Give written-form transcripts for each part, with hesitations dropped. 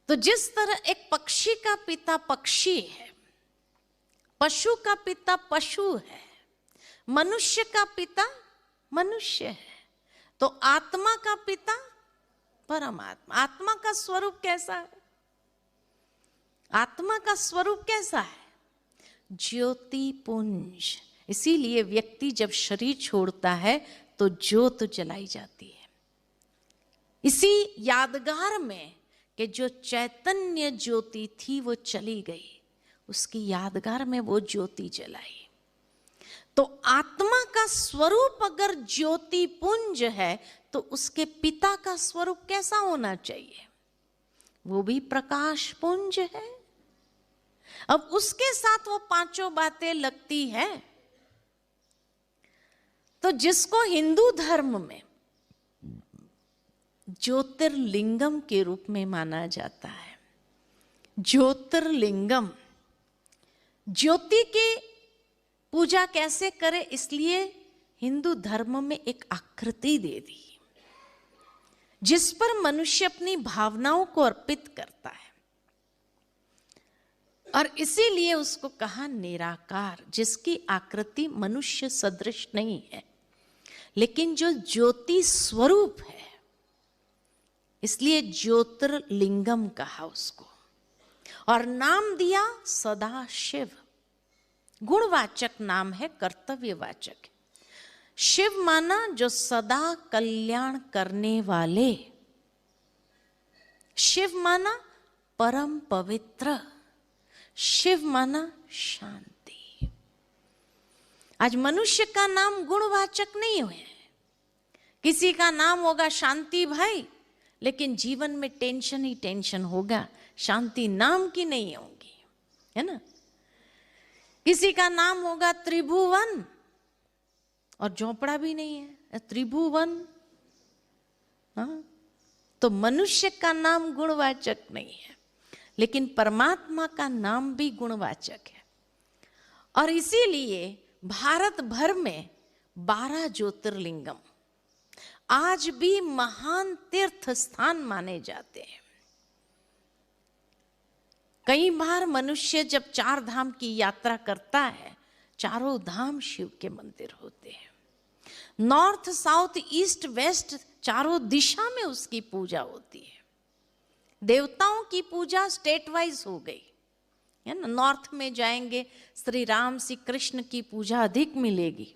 तो जिस तरह एक पक्षी का पिता पक्षी है, पशु का पिता पशु है, मनुष्य का पिता मनुष्य है, तो आत्मा का पिता परमात्मा। आत्मा का स्वरूप कैसा है? आत्मा का स्वरूप कैसा है? ज्योति पुंज। इसीलिए व्यक्ति जब शरीर छोड़ता है तो ज्योत जलाई जाती है। इसी यादगार में कि जो चैतन्य ज्योति थी वो चली गई, उसकी यादगार में वो ज्योति जलाई। तो आत्मा का स्वरूप अगर ज्योति पुंज है तो उसके पिता का स्वरूप कैसा होना चाहिए? वो भी प्रकाश पुंज है। अब उसके साथ वो पांचों बातें लगती है। तो जिसको हिंदू धर्म में ज्योतिर्लिंगम के रूप में माना जाता है, ज्योतिर्लिंगम, ज्योति की पूजा कैसे करे, इसलिए हिंदू धर्म में एक आकृति दे दी जिस पर मनुष्य अपनी भावनाओं को अर्पित करता है, और इसीलिए उसको कहा निराकार, जिसकी आकृति मनुष्य सदृश नहीं है लेकिन जो ज्योति स्वरूप है, इसलिए ज्योतिर्लिंगम कहा उसको। और नाम दिया सदाशिव। गुणवाचक नाम है, कर्तव्यवाचक। शिव माना जो सदा कल्याण करने वाले, शिव माना परम पवित्र, शिव माना शांति। आज मनुष्य का नाम गुणवाचक नहीं हुए। किसी का नाम होगा शांति भाई, लेकिन जीवन में टेंशन ही टेंशन होगा, शांति नाम की नहीं होगी, है ना। किसी का नाम होगा त्रिभुवन और झोपड़ा भी नहीं है, त्रिभुवन। हाँ, तो मनुष्य का नाम गुणवाचक नहीं है, लेकिन परमात्मा का नाम भी गुणवाचक है। और इसीलिए भारत भर में 12 ज्योतिर्लिंगम आज भी महान तीर्थ स्थान माने जाते हैं। कई बार मनुष्य जब 4 धाम की यात्रा करता है, चारों धाम शिव के मंदिर होते हैं। नॉर्थ, साउथ, ईस्ट, वेस्ट, चारों दिशा में उसकी पूजा होती है। देवताओं की पूजा स्टेट वाइज हो गई है ना। नॉर्थ में जाएंगे श्री राम श्री कृष्ण की पूजा अधिक मिलेगी,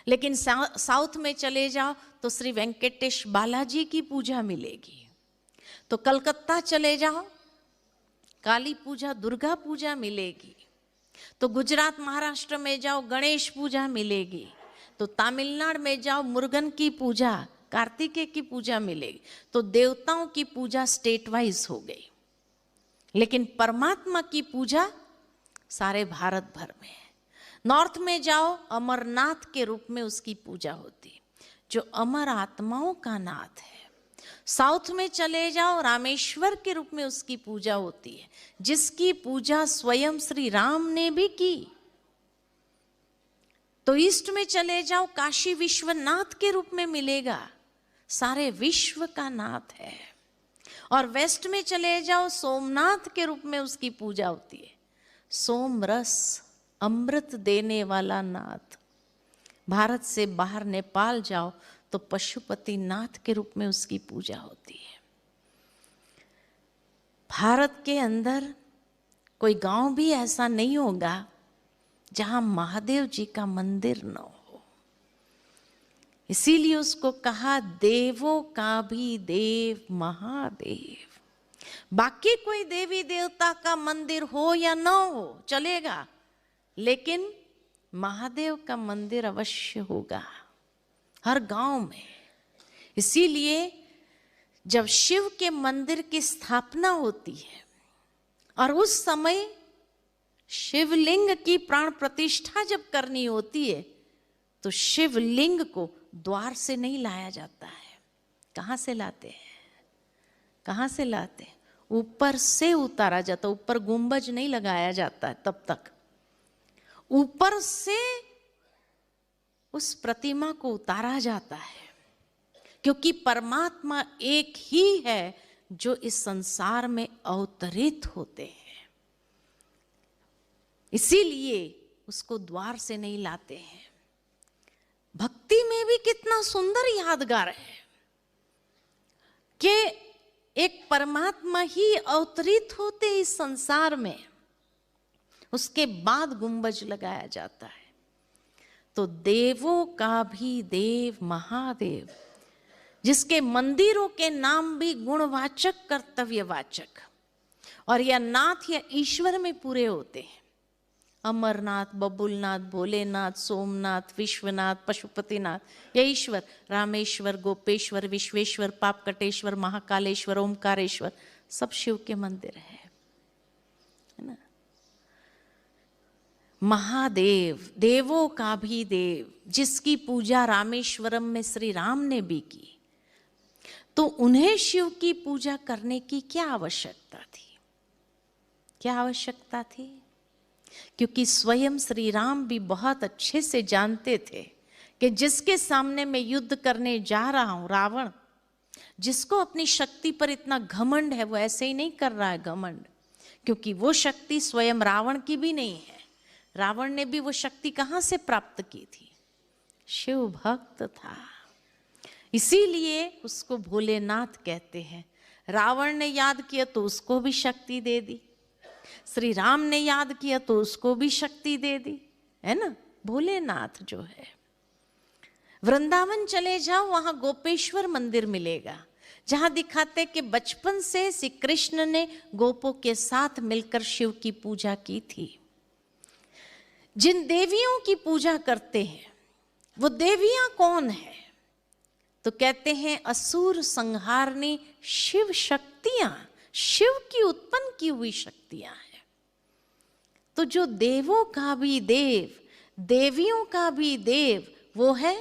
लेकिन साउथ में चले जाओ तो श्री वेंकटेश बालाजी की पूजा मिलेगी। तो कलकत्ता चले जाओ काली पूजा, दुर्गा पूजा मिलेगी। तो गुजरात महाराष्ट्र में जाओ गणेश पूजा मिलेगी। तो तमिलनाडु में जाओ मुर्गन की पूजा, कार्तिकेय की पूजा मिलेगी। तो देवताओं की पूजा स्टेट वाइज हो गई, लेकिन परमात्मा की पूजा सारे भारत भर में है। नॉर्थ में जाओ अमरनाथ के रूप में उसकी पूजा होती है, जो अमर आत्माओं का नाथ है। साउथ में चले जाओ रामेश्वर के रूप में उसकी पूजा होती है, जिसकी पूजा स्वयं श्री राम ने भी की। तो ईस्ट में चले जाओ काशी विश्वनाथ के रूप में मिलेगा, सारे विश्व का नाथ है। और वेस्ट में चले जाओ सोमनाथ के रूप में उसकी पूजा होती है, सोम रस अमृत देने वाला नाथ। भारत से बाहर नेपाल जाओ तो पशुपति नाथ के रूप में उसकी पूजा होती है। भारत के अंदर कोई गांव भी ऐसा नहीं होगा जहां महादेव जी का मंदिर न हो। इसीलिए उसको कहा देवों का भी देव महादेव। बाकी कोई देवी देवता का मंदिर हो या न हो चलेगा, लेकिन महादेव का मंदिर अवश्य होगा हर गांव में। इसीलिए जब शिव के मंदिर की स्थापना होती है और उस समय शिवलिंग की प्राण प्रतिष्ठा जब करनी होती है, तो शिवलिंग को द्वार से नहीं लाया जाता है। कहाँ से लाते हैं? कहाँ से लाते हैं? ऊपर से उतारा जाता, ऊपर गुंबज नहीं लगाया जाता है तब तक। ऊपर से उस प्रतिमा को उतारा जाता है, क्योंकि परमात्मा एक ही है, जो इस संसार में अवतरित होते हैं, इसीलिए उसको द्वार से नहीं लाते हैं। भक्ति में भी कितना सुंदर यादगार है कि एक परमात्मा ही अवतरित होते इस संसार में, उसके बाद गुंबज लगाया जाता है। तो देवों का भी देव महादेव, जिसके मंदिरों के नाम भी गुणवाचक कर्तव्यवाचक, और या नाथ या ईश्वर में पूरे होते हैं। अमरनाथ, बबुलनाथ, भोलेनाथ, सोमनाथ, विश्वनाथ, पशुपतिनाथ, ये ईश्वर, रामेश्वर, गोपेश्वर, विश्वेश्वर, पापकटेश्वर, महाकालेश्वर, ओमकारेश्वर, सब शिव के मंदिर है ना। महादेव, देवों का भी देव, जिसकी पूजा रामेश्वरम में श्री राम ने भी की, तो उन्हें शिव की पूजा करने की क्या आवश्यकता थी? क्या आवश्यकता थी? क्योंकि स्वयं श्री राम भी बहुत अच्छे से जानते थे कि जिसके सामने मैं युद्ध करने जा रहा हूं, रावण, जिसको अपनी शक्ति पर इतना घमंड है, वो ऐसे ही नहीं कर रहा है घमंड, क्योंकि वो शक्ति स्वयं रावण की भी नहीं है। रावण ने भी वो शक्ति कहां से प्राप्त की थी? शिव भक्त था, इसीलिए उसको भोलेनाथ कहते हैं। रावण ने याद किया तो उसको भी शक्ति दे दी, श्री राम ने याद किया तो उसको भी शक्ति दे दी, है ना। भोलेनाथ जो है, वृंदावन चले जाओ, वहां गोपेश्वर मंदिर मिलेगा, जहां दिखाते कि बचपन से श्री कृष्ण ने गोपों के साथ मिलकर शिव की पूजा की थी। जिन देवियों की पूजा करते हैं वो देवियां कौन है? तो कहते हैं असुर संहारणी शिव शक्तियां, शिव की उत्पन्न की हुई शक्तियां हैं। तो जो देवों का भी देव, देवियों का भी देव, वो है